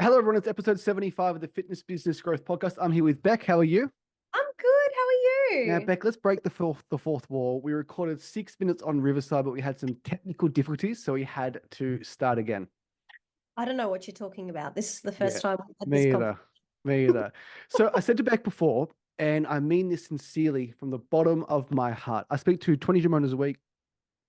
Hello, everyone. It's episode 75 of the Fitness Business Growth Podcast. I'm here with Beck. How are you? I'm good. How are Now, you? Beck, let's break the fourth wall. We recorded 6 minutes on Riverside, but we had some technical difficulties, so we had to start again. I don't know what you're talking about. This is the Yeah, first time we've had this me conversation. either. Me either. So I said to Beck before, and I mean this sincerely from the bottom of my heart. I speak to 20 gym owners a week,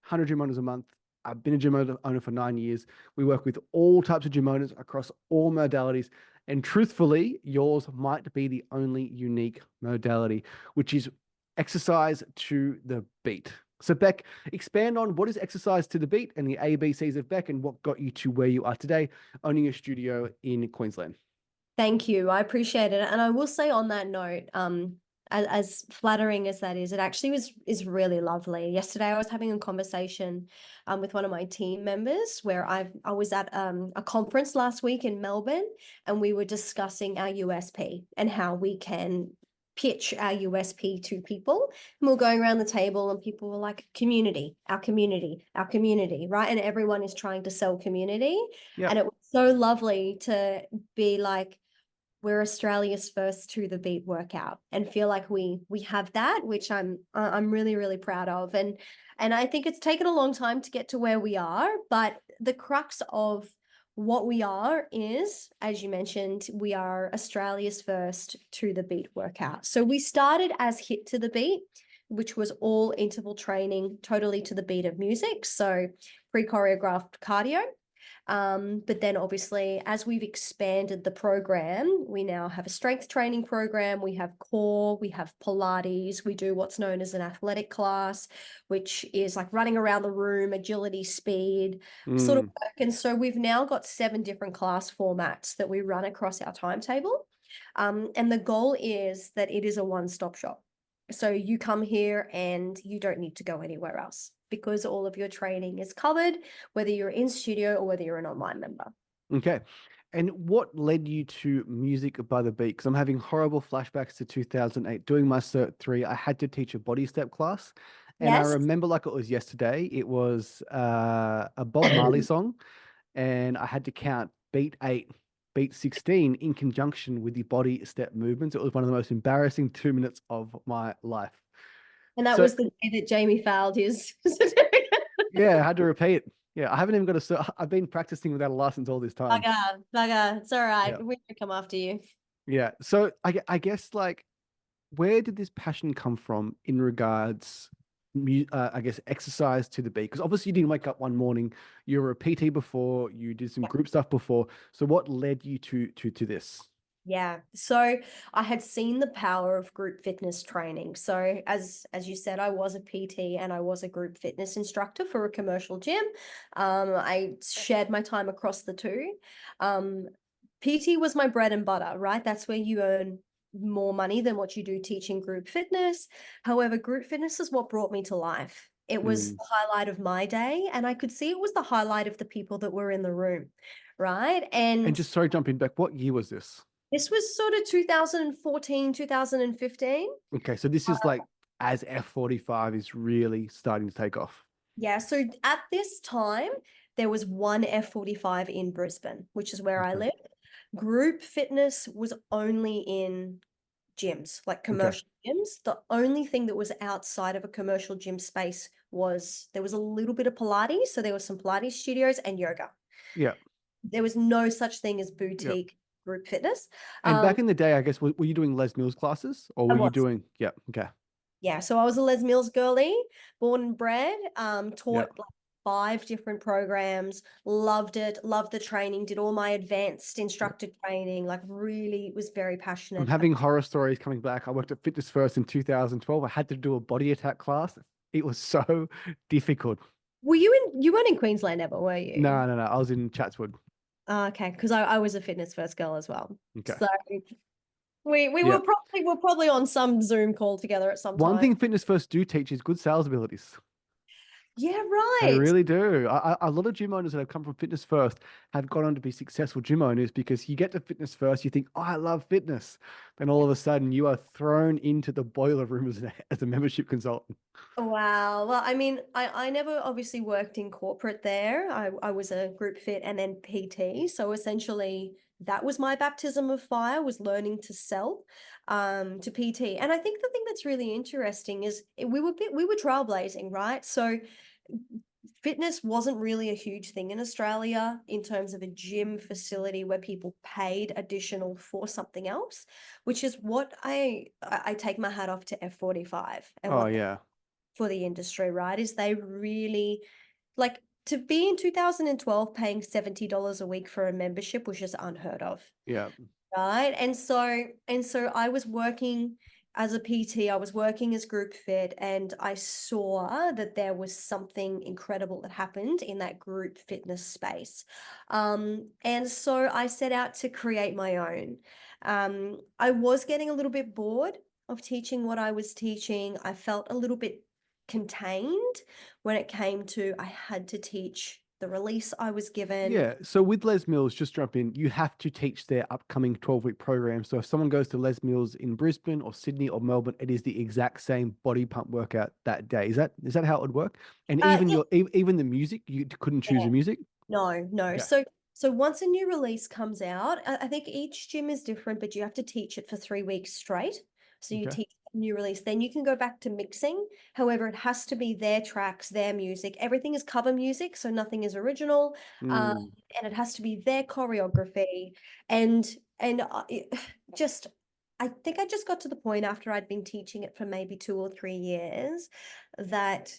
100 gym owners a month. I've been a gym owner for 9 years. We work with all types of gym owners across all modalities. And truthfully, yours might be the only unique modality, which is exercise to the beat. So, Beck, expand on what is exercise to the beat and the ABCs of Beck and what got you to where you are today, owning a studio in Queensland. Thank you. I appreciate it. And I will say on that note, as flattering as that is, it actually is really lovely. Yesterday, I was having a conversation with one of my team members where I was at a conference last week in Melbourne, and we were discussing our USP and how we can pitch our USP to people. And we we're going around the table, and people were like, "Community, our community, our community," right? And everyone is trying to sell community, Yeah. and it was so lovely to be like, we're Australia's first to the beat workout, and feel like we have that, which I'm really really proud of. And I think it's taken a long time to get to where we are, but the crux of what we are is, as you mentioned, we are Australia's first to the beat workout. So we started as hit to the beat, which was all interval training totally to the beat of music, so pre-choreographed cardio. But then obviously, as we've expanded the program, we now have a strength training program, we have core, we have Pilates, we do what's known as an athletic class, which is like running around the room, agility, speed, sort of Mm. work. And so we've now got 7 different class formats that we run across our timetable. And the goal is that it is a one-stop shop. So you come here and you don't need to go anywhere else because all of your training is covered, whether you're in studio or whether you're an online member. Okay. And what led you to music by the beat? Because I'm having horrible flashbacks to 2008. Doing my Cert 3, I had to teach a body step class. And I Yes. remember like it was yesterday. It was a Bob Marley song. And I had to count beat 8, beat 16 in conjunction with the body step movements. It was one of the most embarrassing 2 minutes of my life. And that So, was the day that Jayme failed his certificate. yeah, I had to repeat it. Yeah, I haven't even got a cert. I've been practicing without a license all this time. Bugger. It's all right. Yeah. We're gonna come after you. Yeah. So I guess like where did this passion come from in regards, I guess, exercise to the beat? Because obviously you didn't wake up one morning. You were a PT before. You did some Yeah. group stuff before. So what led you to this? Yeah. So I had seen the power of group fitness training. So as you said, I was a PT and I was a group fitness instructor for a commercial gym. I shared my time across the two. Um, PT was my bread and butter, right? That's where you earn more money than what you do teaching group fitness. However, group fitness is what brought me to life. It was Mm. the highlight of my day, and I could see it was the highlight of the people that were in the room, right? And And just sorry, jumping back. What year was this? this was sort of 2014, 2015. Okay, so this is like as F45 is really starting to take off. Yeah, so at this time, there was one F45 in Brisbane, which is where I Okay. live. Group fitness was only in gyms, like Okay. commercial gyms. The only thing that was outside of a commercial gym space was there was a little bit of Pilates. So there was some Pilates studios and yoga. Yeah. There was no such thing as Yeah. boutique group fitness. And Um, back in the day, I guess, were you doing Les Mills classes or I were you was. doing, yeah, okay. Yeah, so I was a Les Mills girly, born and bred, Yeah. taught like 5 different programs, loved it, loved the training, did all my advanced Yeah. instructor training, like really was very I'm passionate. having horror stories coming back. I worked at Fitness First in 2012. I had to do a body attack class. It was so difficult. You weren't in Queensland ever, were you? No, no, no. I was in Chatswood. Okay, because I was a fitness first girl as well. Okay. So we Yeah. were probably on some Zoom call together at some One time. thing Fitness First do teach is good sales abilities. Yeah, They right. really do. A lot of gym owners that have come from Fitness First have gone on to be successful gym owners because you get to Fitness First, you think, oh, I love fitness. Then all of a sudden you are thrown into the boiler room as a membership consultant. Wow. Well, I mean, I never obviously worked in corporate there. I was a group fit and then PT. So essentially that was my baptism of fire, was learning to sell to PT. And I think the thing that's really interesting is we were trailblazing, right? So fitness wasn't really a huge thing in Australia in terms of a gym facility where people paid additional for something else, which is what I take my hat off to F45 and Oh what they yeah. for the industry, right? Is they really like to be in 2012 paying $70 a week for a membership was just unheard of, Yeah. right? And so I was working as a PT, I was working as group fit, and I saw that there was something incredible that happened in that group fitness space. And so I set out to create my own. I was getting a little bit bored of teaching what I was teaching. I felt a little bit contained when it came to I had to teach the release I was given. Yeah. So with Les Mills, just jump in, you have to teach their upcoming 12-week program. So if someone goes to Les Mills in Brisbane or Sydney or Melbourne, it is the exact same body pump workout that day. Is that how it would work? And even Yeah, even the music, you couldn't choose the music? no, no. Okay. So once a new release comes out, I think each gym is different, but you have to teach it for 3 weeks straight. So you Okay. teach a new release, then you can go back to mixing. However, it has to be their tracks, their music. Everything is cover music, so nothing is original. Um, Mm, and it has to be their choreography. And and just I think I just got to the point after I'd been teaching it for maybe 2 or 3 years that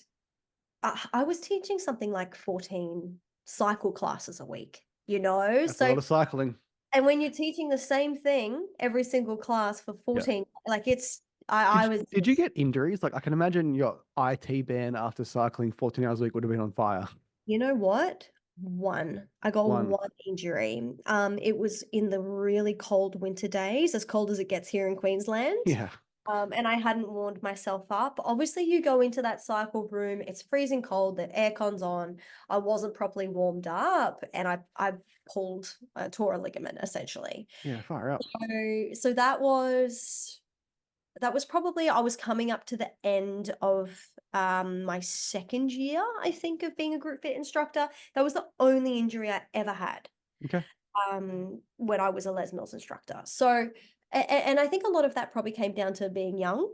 I was teaching something like 14 cycle classes a week, you know? that's a lot of cycling. And when you're teaching the same thing every single class for Yeah. 14, like Did I you, was did you just, get injuries? Like I can imagine your IT band after cycling 14 hours a week would have been on fire. you know what? I got One. one injury. It was in the really cold winter days, as cold as it gets here in Queensland. Yeah. And I hadn't warmed myself up. Obviously, you go into that cycle room, it's freezing cold, the aircon's on. I wasn't properly warmed up, and I tore a ligament essentially. Yeah, far out. So that was probably I was coming up to the end of my second year, I think, of being a group fit instructor. That was the only injury I ever had Okay. when I was a Les Mills instructor. So, and I think a lot of that probably came down to being young.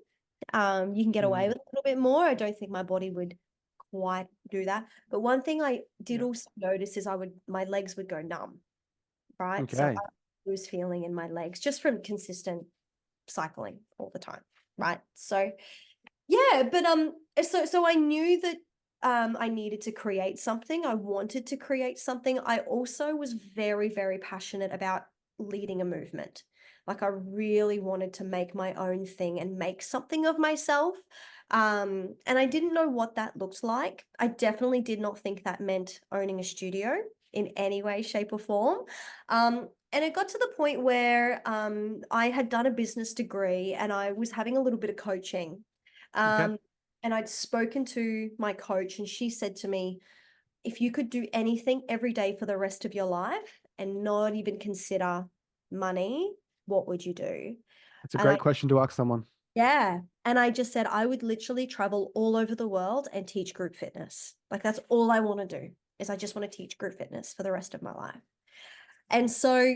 You can get away Mm, with a little bit more. I don't think my body would quite do that. But one thing I did yeah. also notice is my legs would go numb, right? So Okay. I lose feeling in my legs just from consistent cycling all the time, right? So yeah, but so I knew that I needed to create something. I wanted to create something. I also was very, very passionate about leading a movement. Like I really wanted to make my own thing and make something of myself. And I didn't know what that looked like. I definitely did not think that meant owning a studio in any way, shape, or form. And it got to the point where I had done a business degree and I was having a little bit of coaching. Okay. Um, and I'd spoken to my coach, and she said to me, if you could do anything every day for the rest of your life and not even consider money, what would you do? That's a And great question to ask someone. yeah. And I just said, I would literally travel all over the world and teach group fitness. Like that's all I want to do is I just want to teach group fitness for the rest of my life. And so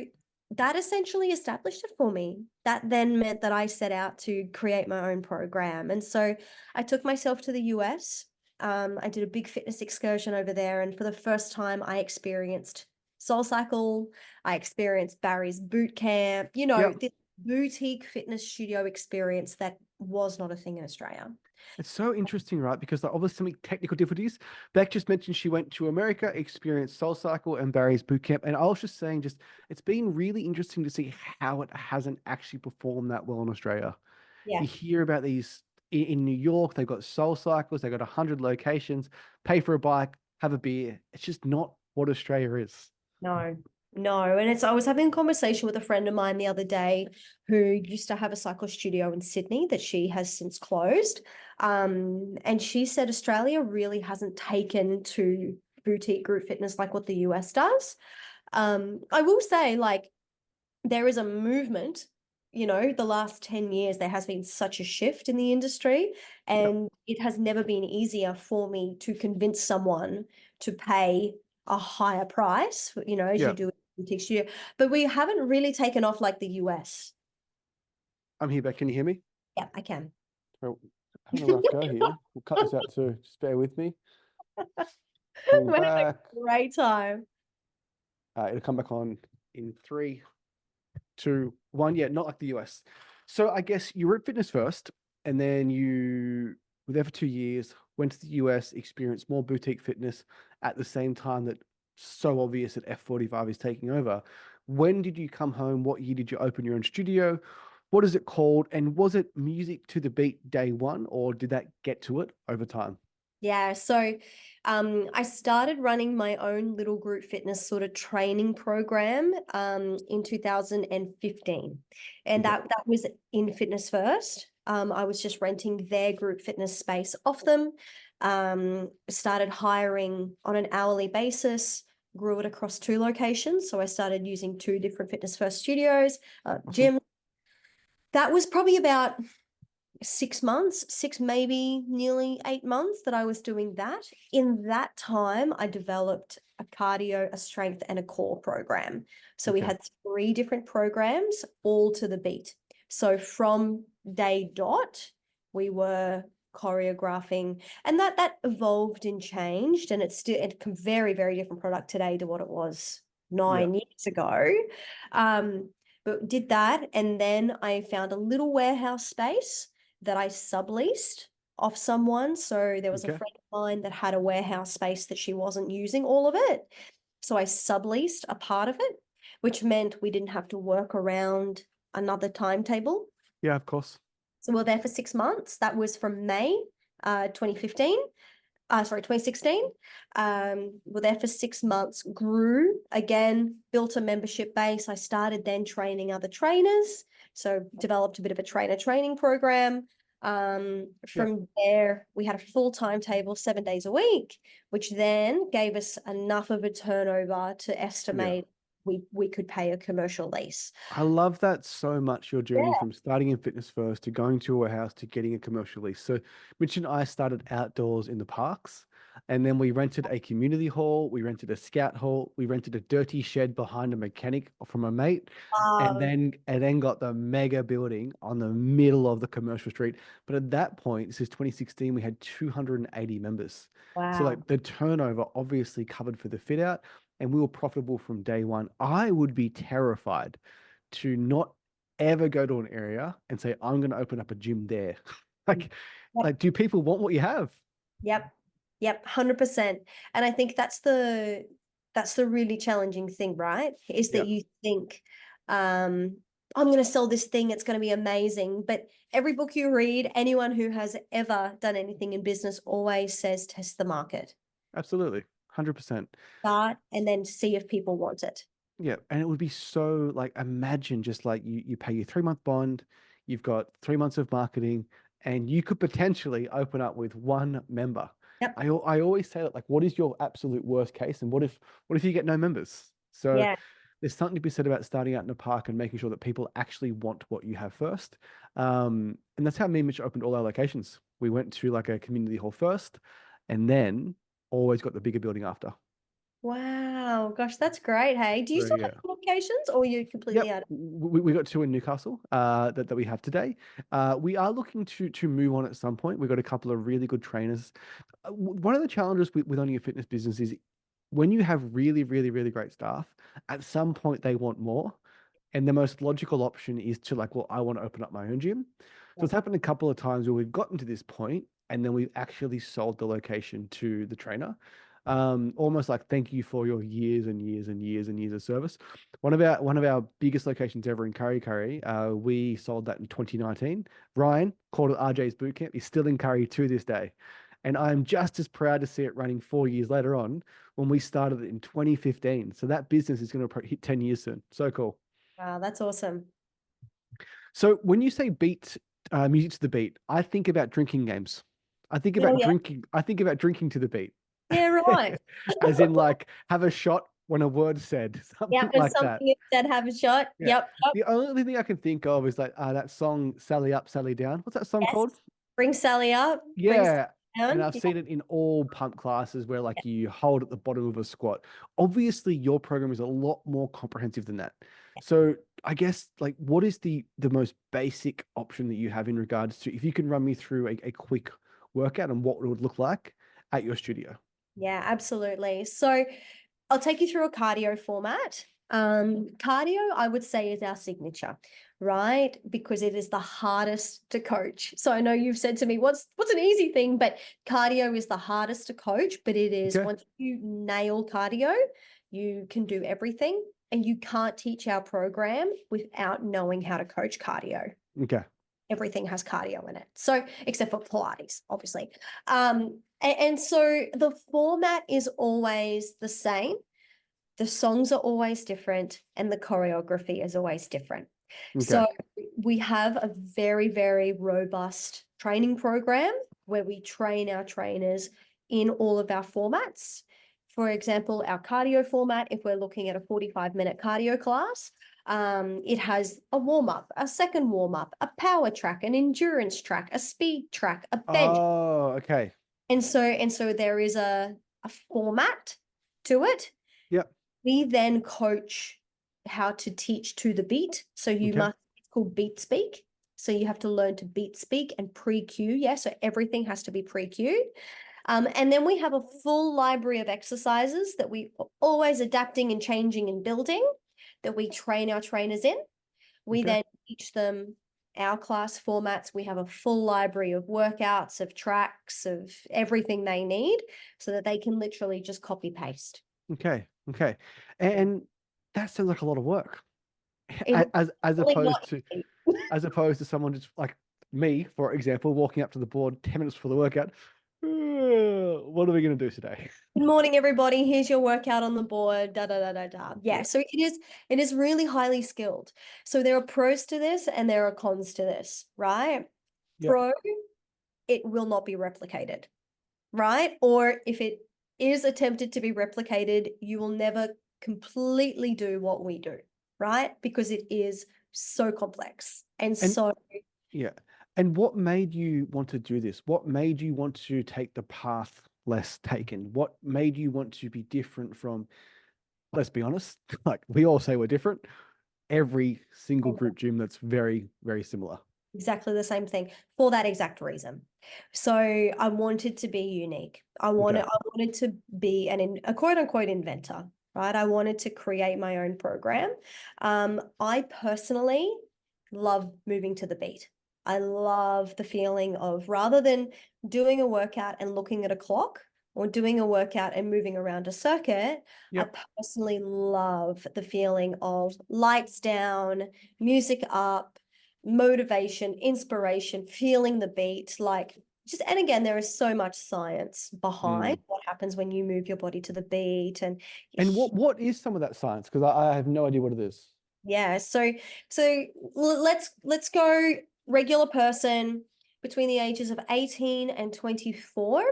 that essentially established it for me. That then meant that I set out to create my own program. And so I took myself to the US. I did a big fitness excursion over there. And for the first time, I experienced Soul Cycle. I experienced Barry's boot camp, Yep. this boutique fitness studio experience that was not a thing in Australia. It's so interesting, right? Because like, obviously some technical difficulties. Beck just mentioned she went to America, experienced Soul Cycle and Barry's boot camp. And I was just saying, just it's been really interesting to see how it hasn't actually performed that well in Australia. Yeah. You hear about these in New York, they've got Soul Cycles, they've got 100 locations, pay for a bike, have a beer. It's just not what Australia is. No, no. And I was having a conversation with a friend of mine the other day who used to have a cycle studio in Sydney that she has since closed. And she said Australia really hasn't taken to boutique group fitness like what the US does. I will say, like, there is a movement, the last 10 years, there has been such a shift in the industry, Yep. and it has never been easier for me to convince someone to pay a higher price, you know, as you Yeah, do in a boutique studio, but we haven't really taken off like the US. I'm here back. Can you hear me? Yeah, I can. Well, having a rough go here. We'll cut this out too. Just bear with me. Coming We're having back. a great time. It'll come back on in 3, 2, 1. Yeah, not like the US. So I guess you were at Fitness First, and then you were there for 2 years, went to the US, experienced more boutique fitness at the same time that so obvious that F45 is taking over. When did you come home? What year did you open your own studio? What is it called? And was it music to the beat day one, or did that get to it over time? Yeah, so I started running my own little group fitness sort of training program in 2015, and Okay. that was in Fitness First. I was just renting their group fitness space off them. Started hiring on an hourly basis. Grew it across 2 locations, so I started using 2 different Fitness First studios, Awesome. gyms. That was probably about 6 months, six, maybe nearly 8 months that I was doing that. In that time, I developed a cardio, a strength, and a core program. So we Okay. had 3 different programs, all to the beat. So from day dot, we were choreographing, and that evolved and changed, and it's still a very, very different product today to what it was Yeah. 9 years ago. Um, but did that, and then I found a little warehouse space that I subleased off someone. So there was a Okay. friend of mine that had a warehouse space that she wasn't using all of it. So I subleased a part of it, which meant we didn't have to work around another timetable. Yeah, of course. So we were there for 6 months. That was from May 2015. 2016. We're there for 6 months, grew again, built a membership base. I started then training other trainers. So developed a bit of a trainer training program. Yeah. From there, we had a full timetable 7 days a week, which then gave us enough of a turnover to Yeah. estimate we could pay a commercial lease. I love that so much, your journey Yeah. from starting in Fitness First to going to a house to getting a commercial lease. So Mitch and I started outdoors in the parks, and then we rented a community hall, we rented a scout hall, we rented a dirty shed behind a mechanic from a mate, Um, and then got the mega building on the middle of the commercial street. But at that point, this is 2016, we had 280 members. So wow. like the turnover obviously covered for the fit out, and we were profitable from day one. I would be terrified to not ever go to an area and say, I'm going to open up a gym there. like, Yep. do people want what you have? Yep. Yep. 100%. And I think that's the really challenging thing, right? Is Yeah, that you think, um, I'm going to sell this thing, it's going to be amazing. But every book you read, anyone who has ever done anything in business always says test the market, absolutely. 100%. start, and then see if people want it. Yeah. And it would be so like, imagine just like you pay your 3 month bond, you've got 3 months of marketing, and you could potentially open up with one member. Yep. I always say that, like, what is your absolute worst case? And what if you get no members? So Yeah. there's something to be said about starting out in a park and making sure that people actually want what you have first. And that's how me and Mitch opened all our locations. We went to like a community hall first, and then always got the bigger building after. Wow. Gosh, that's great. Hey, do you So still have yeah. locations or are you completely Yep, out of we got two in Newcastle that we have today. We are looking to move on at some point. We've got a couple of really good trainers. One of the challenges with owning a fitness business is when you have really, really, really great staff, at some point they want more. And the most logical option is to like, well, I want to open up my own gym. So yeah. it's happened a couple of times where we've gotten to this point and then we've actually sold the location to the trainer. Almost like thank you for your years and years and years and years of service. One of our biggest locations ever in Curry Curry, we sold that in 2019. Ryan called it RJ's Boot Camp. He's still in Curry to this day. And I'm just as proud to see it running 4 years later on when we started it in 2015. So that business is going to hit 10 years soon. So cool. Wow, that's awesome. So when you say beat music to the beat, I think about drinking games. I think Yeah, about yeah. drinking. I think about drinking to the beat, Yeah, right. as in like have a shot when a word said, Yeah, something when like that. something instead have a shot. Yeah. Yep, yep. The only thing I can think of is like that song "Sally Up, Sally Down." What's that song Yes. called? Bring Sally up. Bring Yeah, And down. I've seen it in all pump classes where like you hold at the bottom of a squat. Obviously, your program is a lot more comprehensive than that. So I guess like what is the most basic option that you have in regards to if you can run me through a quick workout and what it would look like at your studio? Yeah, absolutely. So I'll take you through a cardio format. Cardio, I would say, is our signature, right? Because it is the hardest to coach. So I know you've said to me, what's an easy thing? But cardio is the hardest to coach, but it is Okay. once you nail cardio, you can do everything. And you can't teach our program without knowing how to coach cardio. Okay. Everything has cardio in it. So except for Pilates, obviously. And so the format is always the same. The songs are always different and the choreography is always different. Okay. So we have a very, very robust training program where we train our trainers in all of our formats. For example, our cardio format, if we're looking at a 45-minute cardio class, it has a warm-up, a second warm-up, a power track, an endurance track, a speed track, a bench. Oh, okay. And so there is a format to it. Yep. We then coach how to teach to the beat. So you Okay. must, it's called beat speak. So you have to learn to beat speak and pre-cue. Yeah. So everything has to be pre-cued. And then we have a full library of exercises that we are always adapting and changing and building that we train our trainers in. We Okay. then teach them our class formats. We have a full library of workouts, of tracks, of everything they need so that they can literally just copy paste. Okay. Okay. And that sounds like a lot of work. It's As really opposed not to easy. someone just like me, for example, walking up to the board 10 minutes before the workout. What are we going to do today? Good morning, everybody. Here's your workout on the board. Da da da da da. Yeah, Yeah. so it is really highly skilled. So there are pros to this and there are cons to this, right? Yeah. Pro, it will not be replicated, right? Or if it is attempted to be replicated, you will never completely do what we do, right? Because it is so complex and And so yeah. And what made you want to do this? What made you want to take the path less taken? What made you want to be different from, let's be honest, like we all say we're different, every single group gym that's very, very similar. exactly the same thing for that exact reason. So I wanted to be unique. I Okay. wanted to be a quote unquote inventor, right? I wanted to create my own program. I personally love moving to the beat. I love the feeling of rather than doing a workout and looking at a clock or doing a workout and moving around a circuit, I Yep. personally love the feeling of lights down, music up, motivation, inspiration, feeling the beat, like just, and again, there is so much science behind Mm. what happens when you move your body to the beat and And what is some of that science? Because I have no idea what it is. yeah, so let's go regular person between the ages of 18 and 24.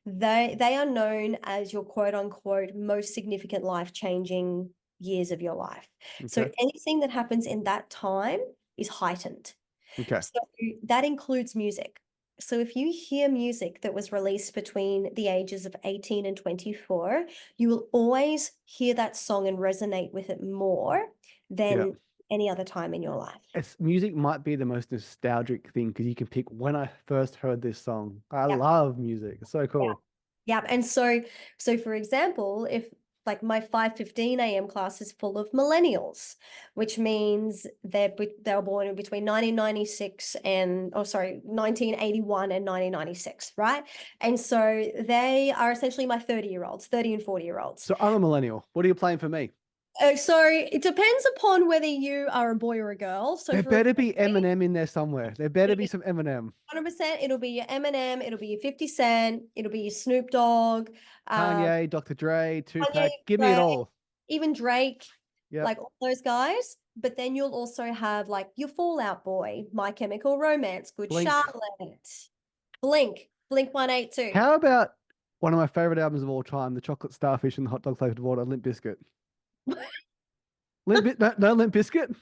They are known as your quote unquote most significant life-changing years of your life. So Okay. anything that happens in that time is heightened. Okay. So that includes music. So if you hear music that was released between the ages of 18 and 24, you will always hear that song and resonate with it more Yeah. than any other time in your life. Music might be the most nostalgic thing because you can pick when I first heard this song. I Yep. love music. It's so Yeah. cool. Yeah. And so for example, if like my 5:15 a.m. class is full of millennials, which means they were born in between 1996 and 1981 and 1996, right? And so they are essentially my 30-year-olds, 30 and 40-year-olds. So I'm a millennial. What are you playing for me? So it depends upon whether you are a boy or a girl. So There for a better be boy, Eminem in there somewhere. There better be some Eminem. 100%, it'll be your Eminem, it'll be your 50 Cent, it'll be your Snoop Dogg, Kanye, Dr. Dre, Kanye, Tupac. Give me it Drake, all. even Drake, Yep. like all those guys. But then you'll also have like your Fall Out Boy, My Chemical Romance, Good Blink. Charlotte, Blink 182. How about one of my favorite albums of all time, The Chocolate Starfish and the Hot Dog Flavored Water, Limp Bizkit? No, Limp Bizkit?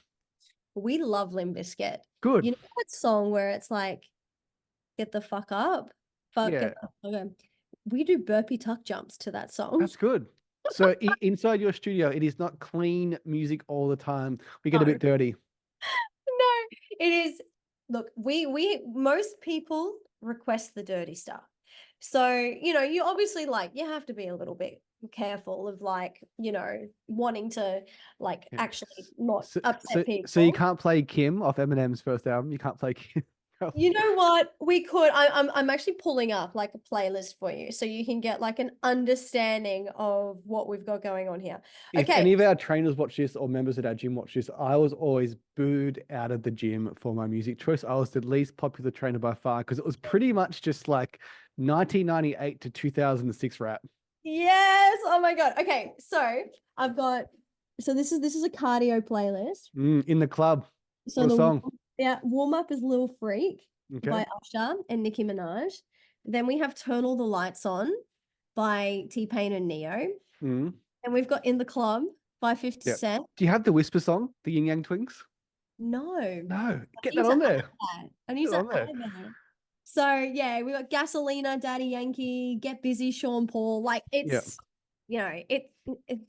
We love Limp Bizkit. Good. You know that song where it's like, get the fuck up But Yeah, okay. We do burpee tuck jumps to that song. that's good. So inside your studio, it is not clean music all the time. We get a No. bit dirty. No, it is. Look, we most people request the dirty stuff. So, you obviously you have to be a little bit careful of wanting to Yeah. actually not So, upset so you people. can't play Kim off Eminem's first album. You can't play Kim. You know what? We could. I'm actually pulling up like a playlist for you so you can get like an understanding of what we've got going on here. If Okay. any of our trainers watch this or members at our gym watch this, I was always booed out of the gym for my music choice. I was the least popular trainer by far because it was pretty much just like 1998 to 2006 rap. Yes. Oh my God. Okay. So I've got this is a cardio playlist. In the club. So What a song. warm up is Little Freak Okay. by Usher and Nicki Minaj. Then we have Turn All the Lights On by T-Pain and Neo. Mm. And we've got In the Club by 50 Yeah. Cent. Do you have the Whisper song, the Yin Yang Twins? No, No. I Get need that to on add there. that. I need Get it to on there. add that. So yeah, we got Gasolina, Daddy Yankee, Get Busy, Sean Paul. Like Yeah. it's, it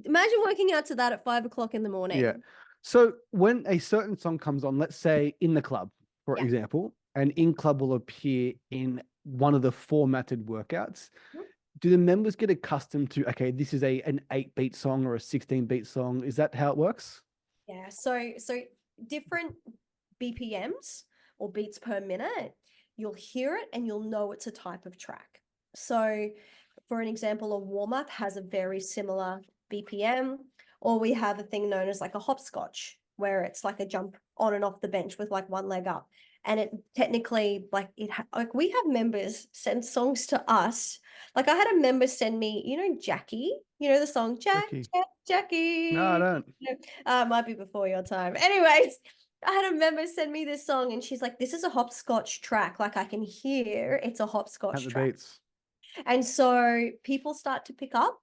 imagine working out to that at 5 o'clock in the Yeah. morning. So when a certain song comes on, let's say In the Club, for Yeah. example, and In Club will appear in one of the formatted workouts, Mhm. do the members get accustomed to, okay, this is an 8-beat song or a 16-beat song? Is that how it works? Yeah. So different BPMs or beats per minute, you'll hear it and you'll know it's a type of track. So, for an example, a warm up has a very similar BPM, or we have a thing known as like a hopscotch, where it's like a jump on and off the bench with like one leg up. And it technically, like we have members send songs to us. Like I had a member send me, Jackie, the song Jackie. No, I Jackie. don't. Might be before your time. Anyways, I had a member send me this song and she's like, this is a hopscotch track. Like I can hear it's a At hopscotch the track. beats. And so people start to pick up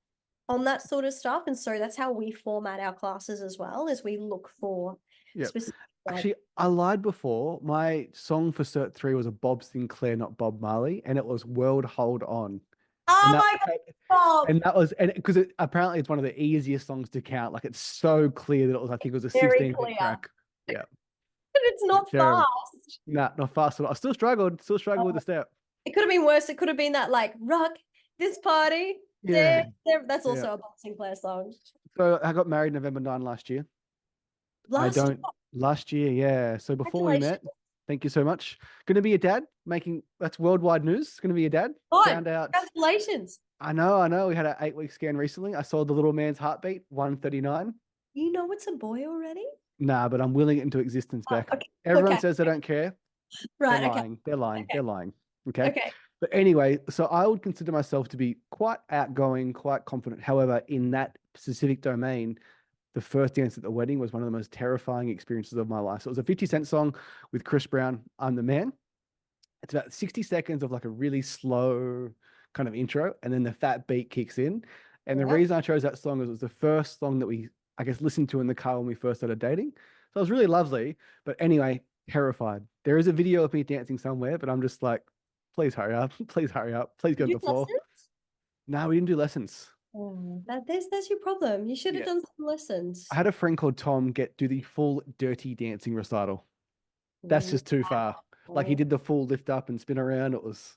on that sort of stuff. And so that's how we format our classes as well, as we look for Yeah. specific. Actually, I lied before. My song for Cert 3 was a Bob Sinclair, not Bob Marley, and it was World Hold On. And Oh that my God, and that was and because apparently it's one of the easiest songs to count. Like it's so clear that I think it was a very 16-beat clear. track. Yeah. But it's not Terrible. fast. Nah, not fast at all. I still struggled with the step. It could have been worse. It could have been that like rock this party. Yeah. That's Yeah. also a Bob Sinclair song. So I got married November 9 last year. I Last year, don't last year, yeah. So before we congratulations. met, thank you so much. Gonna be a dad, that's worldwide news. Gonna be a dad. God, Found out. congratulations. I know. We had an 8-week scan recently. I saw the little man's heartbeat, 139. You know it's a boy already? Nah, but I'm willing it into existence Oh, back. okay. Everyone Okay. says they don't care. They're Right. Okay. lying. They're lying. Okay. They're lying. Okay. Okay. But anyway, so I would consider myself to be quite outgoing, quite confident. However, in that specific domain, the first dance at the wedding was one of the most terrifying experiences of my life. So it was a 50 Cent song with Chris Brown, I'm the Man. It's about 60 seconds of like a really slow kind of intro, and then the fat beat kicks in. And the Yeah. reason I chose that song is it was the first song that we, I guess, listened to in the car when we first started dating. So it was really lovely. But anyway, terrified. There is a video of me dancing somewhere, but I'm just like, please hurry up. Please hurry up. Please get Did on you the do floor. lessons? No, we didn't do lessons. Oh, that's your problem. You should have Yeah. done some I lessons. had a friend called Tom do the full dirty dancing recital. That's just too far. Like he Wow. did the full lift up and spin around. It was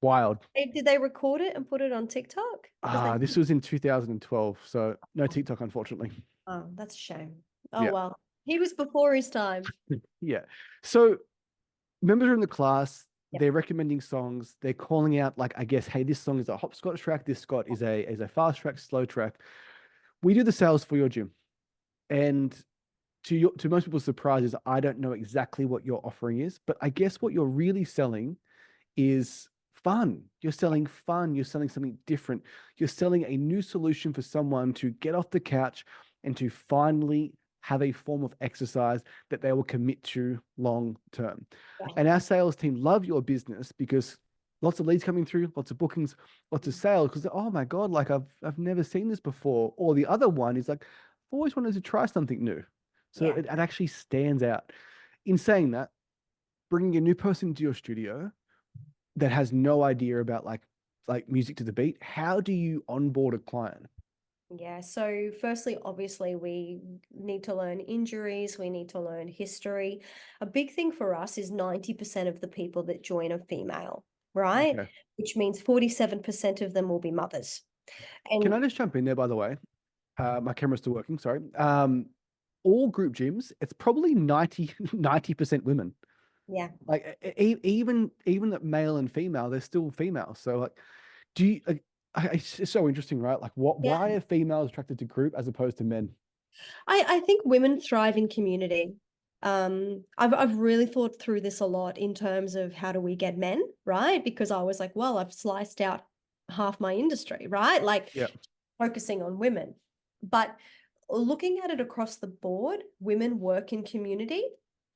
wild. Did they record it and put it on TikTok? This was in 2012, so no TikTok, unfortunately. Oh, that's a shame. Oh Yeah, well, he was before his time. yeah. So members are in the class. Yep. They're recommending songs. They're calling out like, I guess, hey, this song is a hopscotch track. This Scott is a fast track, slow track. We do the sales for your gym, and to most people's surprise is I don't know exactly what your offering is, but I guess what you're really selling is fun. You're selling fun. You're selling something different. You're selling a new solution for someone to get off the couch and to finally have a form of exercise that they will commit to long term. Yeah. And our sales team love your business because lots of leads coming through, lots of bookings, lots of sales. Because oh my God, like I've never seen this before. Or the other one is like, I've always wanted to try something new. So Yeah. it actually stands out. In saying that, bringing a new person into your studio, that has no idea about like music to the beat, how do you onboard a client? Yeah, so firstly, obviously, we need to learn injuries, we need to learn history. A big thing for us is 90% of the people that join are female, right? Okay. Which means 47% of them will be mothers. Can And I just jump in there, by the way? My camera's still working, sorry. All group gyms, it's probably 90% women. yeah, Like even that male and female, they're still female. So like, do you like, it's so interesting, right? Like yeah. why are females attracted to group as opposed to men? I think women thrive in community. I've really thought through this a lot in terms of how do we get men, right? Because I was like, well, I've sliced out half my industry, right? Like Yeah. focusing on women. But looking at it across the board, women work in community.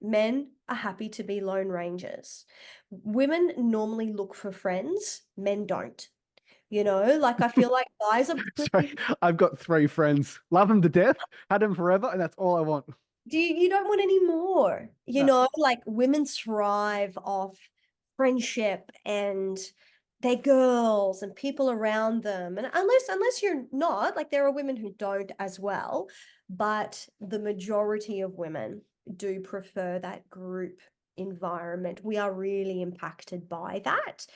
Men are happy to be lone rangers. Women normally look for friends, men don't. Like I feel like guys are Sorry, pretty. I've got three friends. Love them to death, had them forever, and that's all I want. You don't want any more, No. like women thrive off friendship and their girls and people around them. And unless you're not, like there are women who don't as well, but the majority of women do prefer that group environment. We are really impacted by that.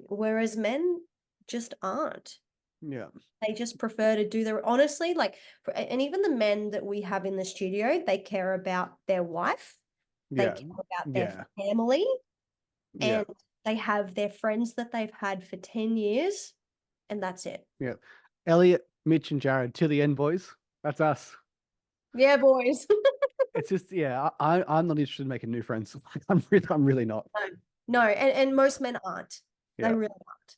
Whereas men just aren't. Yeah. They just prefer to do their honestly, like, and even the men that we have in the studio, they care about their wife, they Yeah. care about their Yeah. family, Yeah. and they have their friends that they've had for 10 years, and that's it. Yeah. Elliot, Mitch, and Jared, to the end, boys. That's us. Yeah, boys. It's just, yeah, I'm not interested in making new friends. I'm really not. No, no, and most men aren't. They Yeah. really aren't.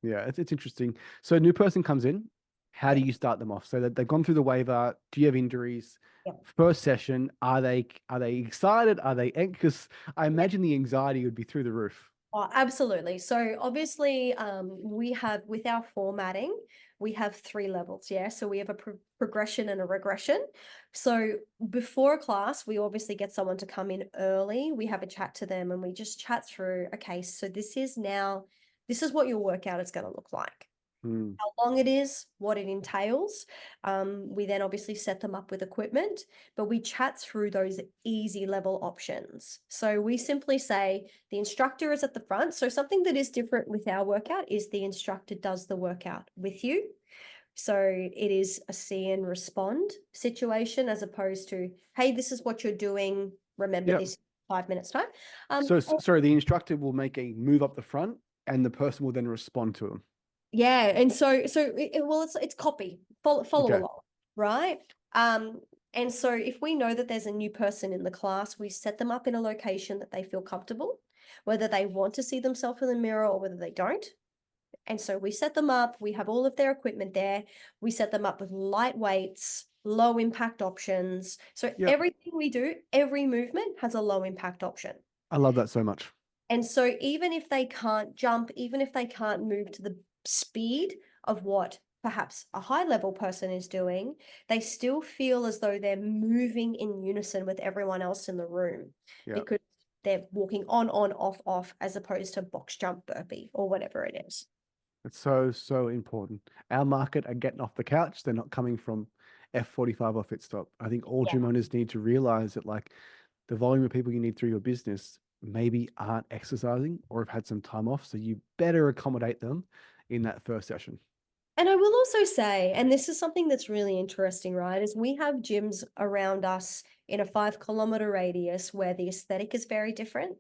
Yeah. It's interesting. So a new person comes in. How do Yeah, you start them off? So that they've gone through the waiver. Do you have injuries? yeah. First session, are they excited? Are they anxious? I imagine the anxiety would be through the roof. Oh, absolutely. So obviously, we have with our formatting, we have three levels. Yeah. So we have a progression and a regression. So before a class, we obviously get someone to come in early. We have a chat to them and we just chat through, okay, so this is what your workout is going to look like. Hmm. How long it is, what it entails. We then obviously set them up with equipment, but we chat through those easy level options. So we simply say the instructor is at the front. So something that is different with our workout is the instructor does the workout with you. So it is a see and respond situation as opposed to, hey, this is what you're doing. Remember Yep. this 5 minutes time. So, sorry, the instructor will make a move up the front and the person will then respond to them. Yeah, and well, it's copy. Follow Okay. along, right? And so if we know that there's a new person in the class, we set them up in a location that they feel comfortable, whether they want to see themselves in the mirror or whether they don't. And so we set them up, we have all of their equipment there, we set them up with light weights, low impact options. So Yep. everything we do, every movement has a low impact option. I love that so much. And so even if they can't jump, even if they can't move to the speed of what perhaps a high level person is doing, they still feel as though they're moving in unison with everyone else in the room Yeah. because they're walking on, off, as opposed to box jump burpee or whatever it is. It's so, so important. Our market are getting off the couch. They're not coming from F45 or Fit Stop. I think all Yeah. gym owners need to realize that like the volume of people you need through your business maybe aren't exercising or have had some time off. So you better accommodate them in that first session. And I will also say, and this is something that's really interesting, right? Is we have gyms around us in a 5 kilometer radius where the aesthetic is very different,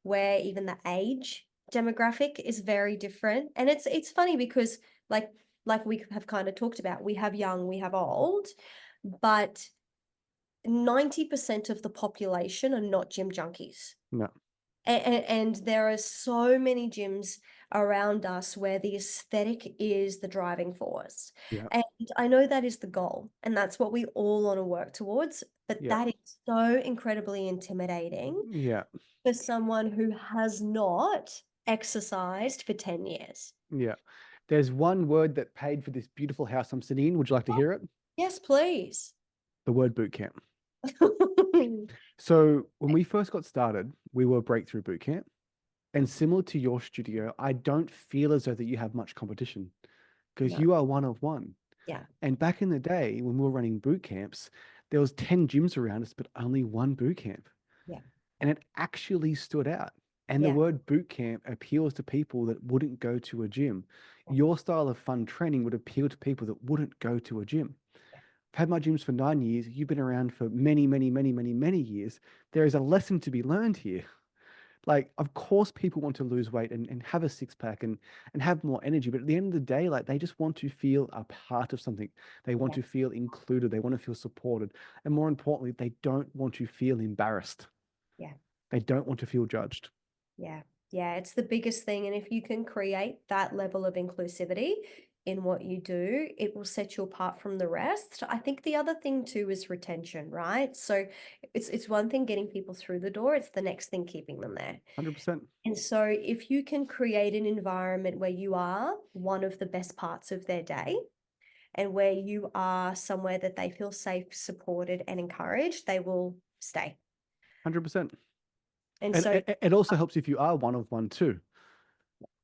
where even the age demographic is very different. And it's funny because like we have kind of talked about, we have young, we have old, but 90% of the population are not gym junkies. No. And there are so many gyms around us where the aesthetic is the driving force. Yeah. And I know that is the goal, and that's what we all want to work towards. But Yeah. that is so incredibly intimidating Yeah. for someone who has not exercised for 10 years. Yeah. There's one word that paid for this beautiful house I'm sitting in. Would you like to hear it? Yes, please. The word boot camp. So when we first got started, we were Breakthrough Boot Camp. And similar to your studio, I don't feel as though that you have much competition because No. you are one of one. Yeah. And back in the day when we were running boot camps, there was 10 gyms around us, but only one boot camp. Yeah. And it actually stood out. And the Yeah. word boot camp appeals to people that wouldn't go to a gym. Your style of fun training would appeal to people that wouldn't go to a gym. I've had my gyms for 9 years. You've been around for many, many, many, many, many years. There is a lesson to be learned here. Like, of course, people want to lose weight and have a six pack and have more energy. But at the end of the day, like, they just want to feel a part of something. They want Yeah. to feel included. They want to feel supported. And more importantly, they don't want to feel embarrassed. Yeah. They don't want to feel judged. Yeah. Yeah. It's the biggest thing. And if you can create that level of inclusivity in what you do, it will set you apart from the rest. I think the other thing too is retention, right? So it's one thing getting people through the door, it's the next thing keeping them there. 100%. And so if you can create an environment where you are one of the best parts of their day and where you are somewhere that they feel safe, supported, and encouraged, they will stay. 100%. And And so, it also helps if you are one of one too.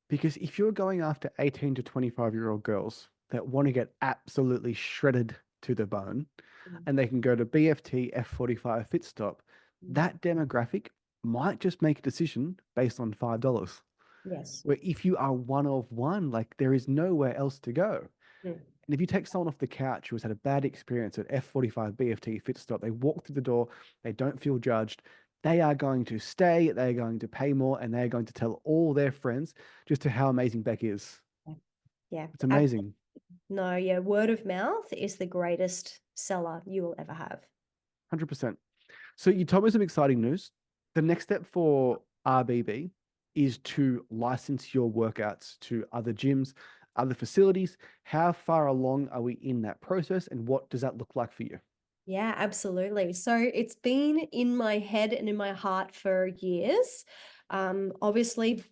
Because if you're going after 18 to 25-year-old girls that want to get absolutely shredded to the bone and they can go to BFT F45 Fit Stop, that demographic might just make a decision based on $5. yes. Where if you are one of one, like there is nowhere else to go. Mm. And if you take someone off the couch who has had a bad experience at F45 BFT Fit Stop, they walk through the door, they don't feel judged, they are going to stay, they're going to pay more, and they're going to tell all their friends just to how amazing Beck is. Yeah. It's amazing. No, yeah. Word of mouth is the greatest seller you will ever have. 100%. So you told me some exciting news. The next step for RBB is to license your workouts to other gyms, other facilities. How far along are we in that process, and what does that look like for you? Yeah, absolutely. So it's been in my head and in my heart for years. Obviously,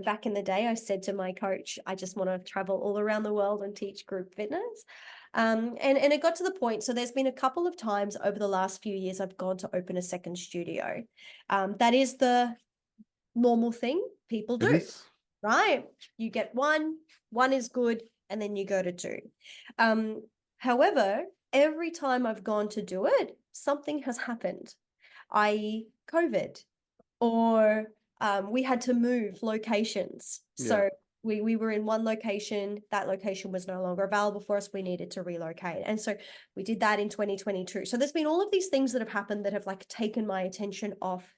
back in the day, I said to my coach, I just want to travel all around the world and teach group fitness. And it got to the point. So there's been a couple of times over the last few years I've gone to open a second studio. That is the normal thing people It do, is. right? You get one is good, and then you go to two. However, every time I've gone to do it, something has happened, i.e. COVID, or we had to move locations. Yeah. So we were in one location, that location was no longer available for us, we needed to relocate. And so we did that in 2022. So there's been all of these things that have happened that have like taken my attention off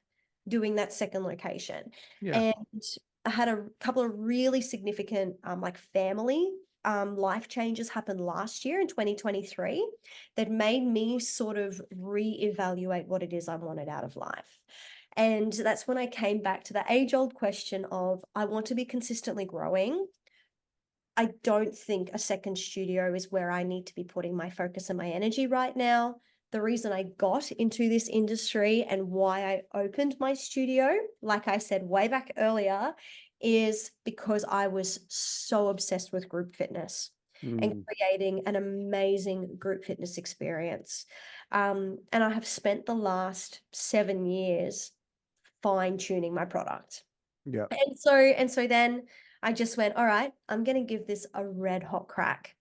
doing that second location. Yeah. And I had a couple of really significant like family life changes happened last year in 2023 that made me sort of reevaluate what it is I wanted out of life. And that's when I came back to the age-old question of I want to be consistently growing. I don't think a second studio is where I need to be putting my focus and my energy right now. The reason I got into this industry and why I opened my studio, like I said way back earlier, is because I was so obsessed with group fitness and Mm. creating an amazing group fitness experience. And I have spent the last 7 years fine-tuning my product. Yeah. And so then I just went, all right, I'm going to give this a red hot crack.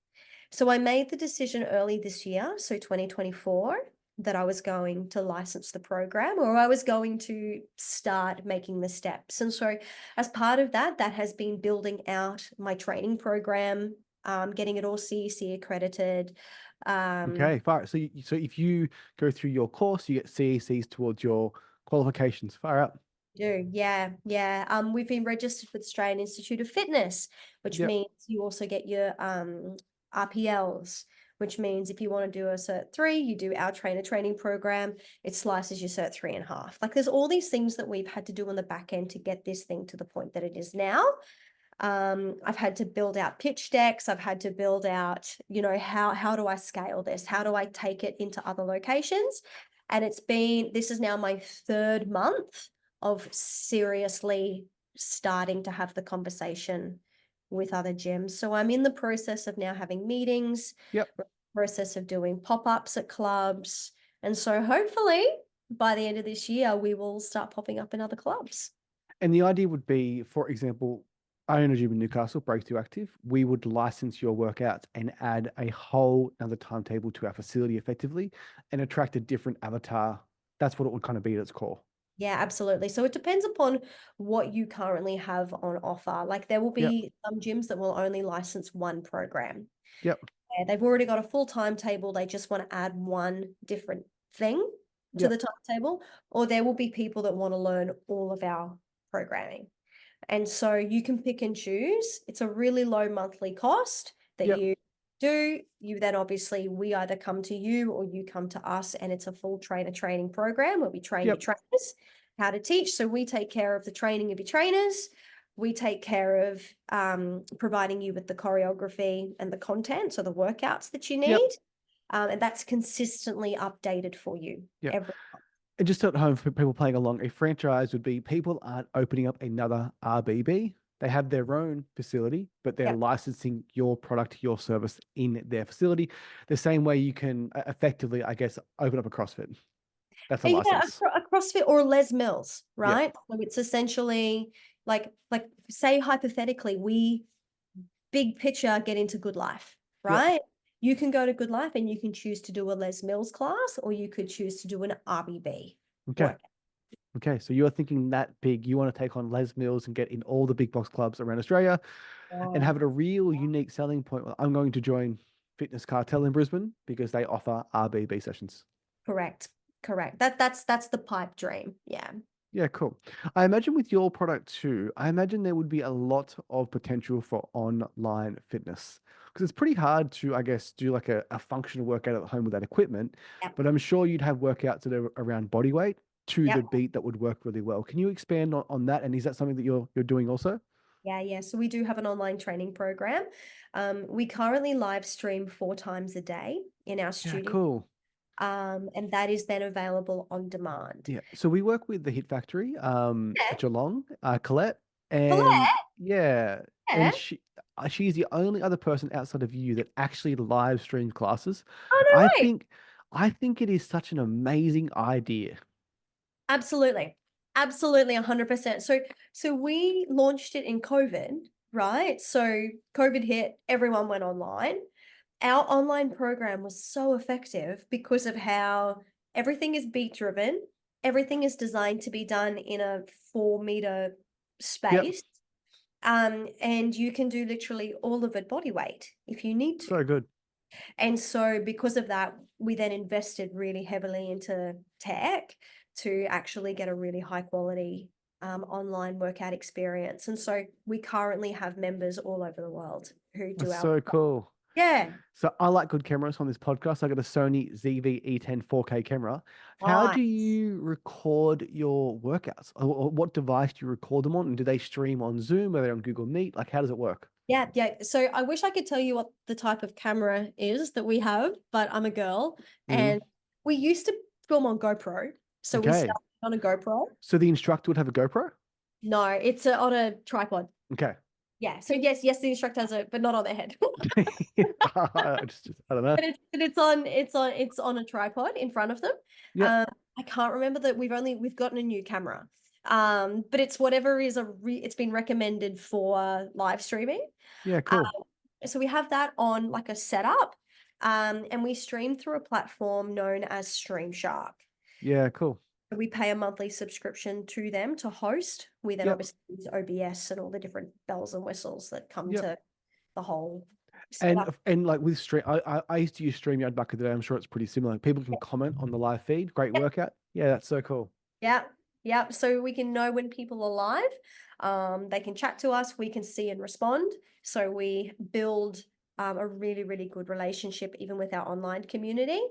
So I made the decision early this year, so 2024, that I was going to license the program, or I was going to start making the steps. And so as part of that, that has been building out my training program, getting it all CEC accredited. Okay. Far. So if you go through your course, you get CECs towards your qualifications. Far out. Yeah, yeah. We've been registered with Australian Institute of Fitness, which Yep. means you also get your RPLs, which means if you want to do a Cert 3, you do our trainer training program, it slices your Cert 3.5. Like there's all these things that we've had to do on the back end to get this thing to the point that it is now. I've had to build out pitch decks. I've had to build out, how do I scale this? How do I take it into other locations? And this is now my 3rd month of seriously starting to have the conversation with other gyms. So I'm in the process of now having meetings, Yep. process of doing pop-ups at clubs. And so hopefully by the end of this year, we will start popping up in other clubs. And the idea would be, for example, I own a gym in Newcastle, Breakthrough Active. We would license your workouts and add a whole another timetable to our facility effectively and attract a different avatar. That's what it would kind of be at its core. Yeah, absolutely. So it depends upon what you currently have on offer. Like there will Yep. be some gyms that will only license one program. Yep. Yeah, they've already got a full timetable. They just want to add one different thing to the Yep. timetable, or there will be people that want to learn all of our programming. And so you can pick and choose. It's a really low monthly cost that Yep. you do. You then obviously, we either come to you or you come to us, and it's a full trainer training program where we train your Yep. trainers how to teach. So we take care of the training of your trainers. We take care of providing you with the choreography and the content, so the workouts that you Yep. need. And that's consistently updated for you Yep. every month. And just at home for people playing along, a franchise would be people aren't opening up another RBB. They have their own facility, but they're Yep. licensing your product, your service in their facility. The same way you can effectively, I guess, open up a CrossFit. That's a Yeah, license. a CrossFit or Les Mills, Yep. right? So it's essentially like say hypothetically, we big picture get into Good Life, Yep. right? You can go to Good Life and you can choose to do a Les Mills class, or you could choose to do an RBB Okay. workout. Okay. So you're thinking that big. You want to take on Les Mills and get in all the big box clubs around Australia and Oh, have it a real unique selling point. Well, I'm going to join Fitness Cartel in Brisbane because they offer RBB sessions. correct. Correct. That's the pipe dream. Yeah. Yeah, cool. I imagine with your product too, I imagine there would be a lot of potential for online fitness because it's pretty hard to, I guess, do like a functional workout at home with that equipment. Yep. But I'm sure you'd have workouts that are around body weight to the Yep. beat that would work really well. Can you expand on that? And is that something that you're doing also? Yeah, yeah. So we do have an online training program. We currently live stream 4 times a day in our Yeah, studio. cool. And that is then available on demand. Yeah. So we work with the Hit Factory, Yeah. at Geelong, Colette, Colette, and yeah, yeah. and she's the only other person outside of you that actually live stream classes. Oh, I no way. think, I think it is such an amazing idea. Absolutely. Absolutely, 100%. So we launched it in COVID, right? So COVID hit, everyone went online. Our online program was so effective because of how everything is beat driven. Everything is designed to be done in a 4 meter Yep. space. And you can do literally all of it body weight if you need to. So good. And so because of that, we then invested really heavily into tech to actually get a really high quality online workout experience. And so we currently have members all over the world who do That's our, so cool. yeah, So I like good cameras on this podcast. I got a Sony ZV-E10 4K camera. How do nice. you record your workouts? Or what device do you record them on? And do they stream on Zoom? Are they on Google Meet? Like, how does it work? Yeah, yeah. So I wish I could tell you what the type of camera is that we have, but I'm a girl Mhm. and we used to film on GoPro. So we Okay. started on a GoPro. So the instructor would have a GoPro? No, it's on a tripod. Okay. Yeah. So yes, the instructor has it, but not on their head. I don't know. But it's on a tripod in front of them. Yep. I can't remember that we've gotten a new camera. But it's whatever is it's been recommended for live streaming. Yeah, Um, cool. so we have that on like a setup. And we stream through a platform known as Streamshark. Yeah, cool. We pay a monthly subscription to them to host. We then Yep. obviously use OBS and all the different bells and whistles that come Yep. to the whole And setup. and like with stream, I used to use StreamYard back in the day. I'm sure it's pretty similar. People can comment on the live feed. Great workout. Yeah, that's so cool. Yeah, yeah. So we can know when people are live. They can chat to us. We can see and respond. So we build a really, really good relationship even with our online community.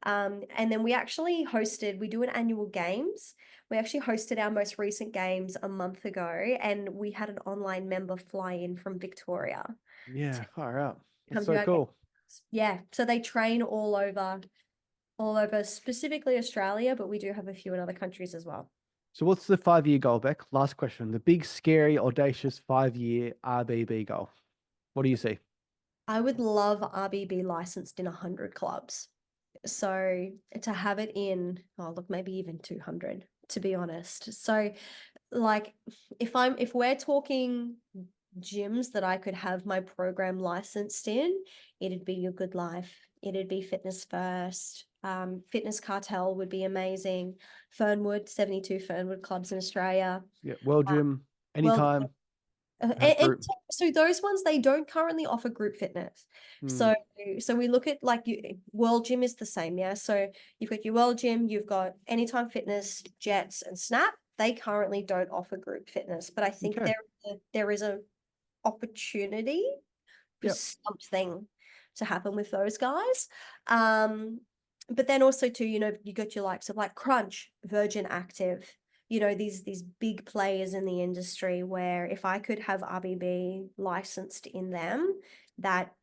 And then we do an annual games. We actually hosted our most recent games a month ago, and we had an online member fly in from Victoria Yeah, to far out. That's come to so our games. cool. Yeah, so they train all over specifically Australia, but we do have a few in other countries as well. So what's the 5-year goal, Beck? Last question. The big, scary, audacious 5-year RBB goal. What do you see? I would love RBB licensed in 100 clubs. So to have it in, oh, look, maybe even 200, to be honest. So like if we're talking gyms that I could have my program licensed in, it'd be Your Good Life. It'd be Fitness First. Fitness Cartel would be amazing. Fernwood, 72 Fernwood clubs in Australia. Yeah, World Uh, Gym, well, anytime, have and group. so those ones, they don't currently offer group fitness. Hmm. So we look at like World Gym is the same, yeah. So you've got your World Gym, you've got Anytime Fitness, Jets, and Snap. They currently don't offer group fitness, but I think Okay. there is a opportunity for Yep. something to happen with those guys. But then also too, you got your likes of like Crunch, Virgin Active, these big players in the industry where if I could have RBB licensed in them, that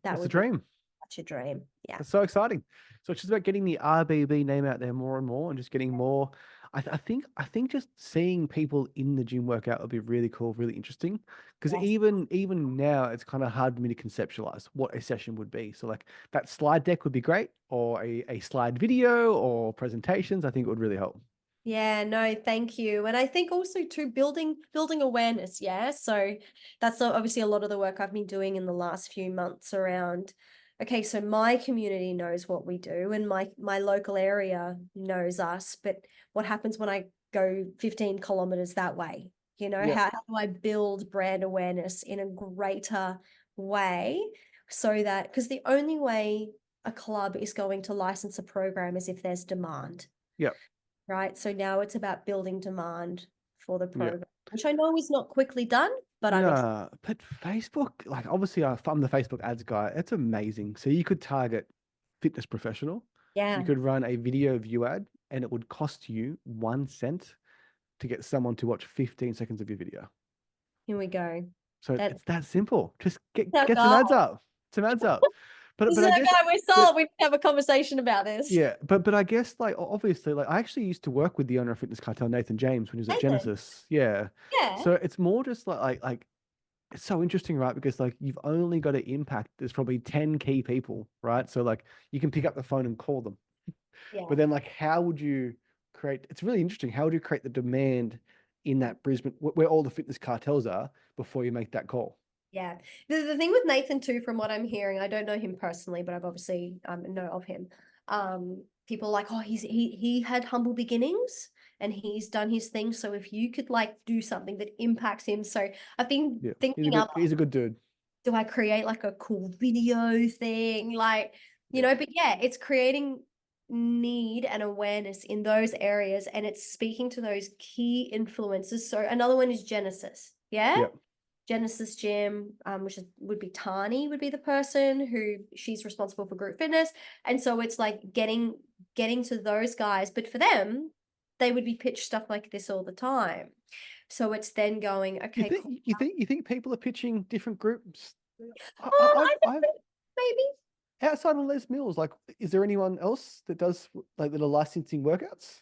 That's the would be dream. such a dream. Yeah. It's so exciting. So it's just about getting the RBB name out there more and more, and just getting more. I think just seeing people in the gym workout would be really cool, really interesting. Because Yes. even now, it's kind of hard for me to conceptualize what a session would be. So like that slide deck would be great, or a slide video or presentations. I think it would really help. Yeah, no, thank you. And I think also too building awareness, yeah. So that's obviously a lot of the work I've been doing in the last few months around, okay, so my community knows what we do and my local area knows us, but what happens when I go 15 kilometers that way? Yeah. How do I build brand awareness in a greater way so that, because the only way a club is going to license a program is if there's demand, Yeah. right? So now it's about building demand for the Yeah. program, which I know is not quickly done, but I'm excited. No, but Facebook, like obviously I'm the Facebook ads guy. It's amazing. So you could target fitness professional. You Yeah, could run a video view ad and it would cost you 1 cent to get someone to watch 15 seconds of your video. here we go. So That's it's that simple. Just our get some guy. ads up. Some ads up. But This but is I our guess guy. We're but solid. We need to have a conversation about this. yeah, but I guess like obviously like I actually used to work with the owner of Fitness Cartel, Nathan James, when he was at Nathan, Genesis. Yeah. yeah, So it's more just like it's so interesting, right? Because like you've only got to impact, there's probably 10 key people, right? So like you can pick up the phone and call them. yeah, But then like how would you create, it's really interesting. How would you create the demand in that Brisbane where all the fitness cartels are before you make that call? yeah. The thing with Nathan too, from what I'm hearing, I don't know him personally, but I've obviously know of him. People are like, oh, he had humble beginnings and he's done his thing. So if you could like do something that impacts him, so I've been Yeah. thinking out, He's a good dude. do I create like a cool video thing? Like, Yeah. but yeah, it's creating need and awareness in those areas and it's speaking to those key influencers. So another one is Genesis. Yeah. Yeah. Genesis Gym, would be Tani, would be the person who she's responsible for group fitness. And so it's like getting to those guys. But for them, they would be pitched stuff like this all the time. So it's then going, You okay, think cool. you think people are pitching different groups? I I've think maybe. outside of Les Mills, like, is there anyone else that does like little licensing workouts?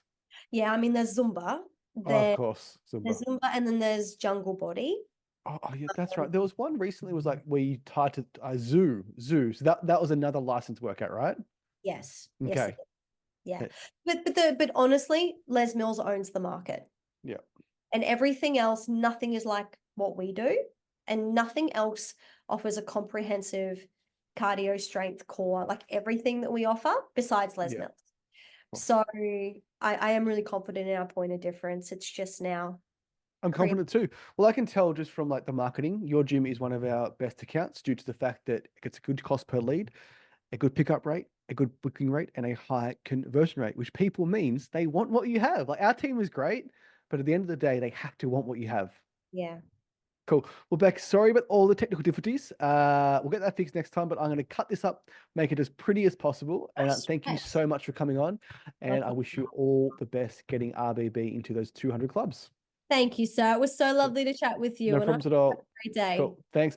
Yeah, I mean, there's Zumba, Oh, of there, course, there's Zumba. Zumba, and then there's Jungle Body. Oh, yeah, that's Um, right. There was one recently was like where you tied to zoo. So that was another licensed workout, right? yes, yes, Okay. yeah. Eh, But honestly, Les Mills owns the market, Yeah. and everything else, nothing is like what we do, and nothing else offers a comprehensive cardio, strength, core, like everything that we offer besides Les Yeah. Mills. Well, So I am really confident in our point of difference. It's just now I'm creating. confident too. Well, I can tell just from like the marketing, your gym is one of our best accounts due to the fact that it gets a good cost per lead, a good pickup rate, a good booking rate, and a high conversion rate, which people means they want what you have. Like our team is great, but at the end of the day, they have to want what you have. Yeah. Cool. Well, Beck, sorry about all the technical difficulties. We'll get that fixed next time, but I'm going to cut this up, make it as pretty as possible. And Yes, thank you yes. so much for coming on. No And I problem. wish you all the best getting RBB into those 200 clubs. Thank you, sir. It was so Cool. lovely to chat with you, No and I hope problems at you have all. a great day. Cool. Thanks.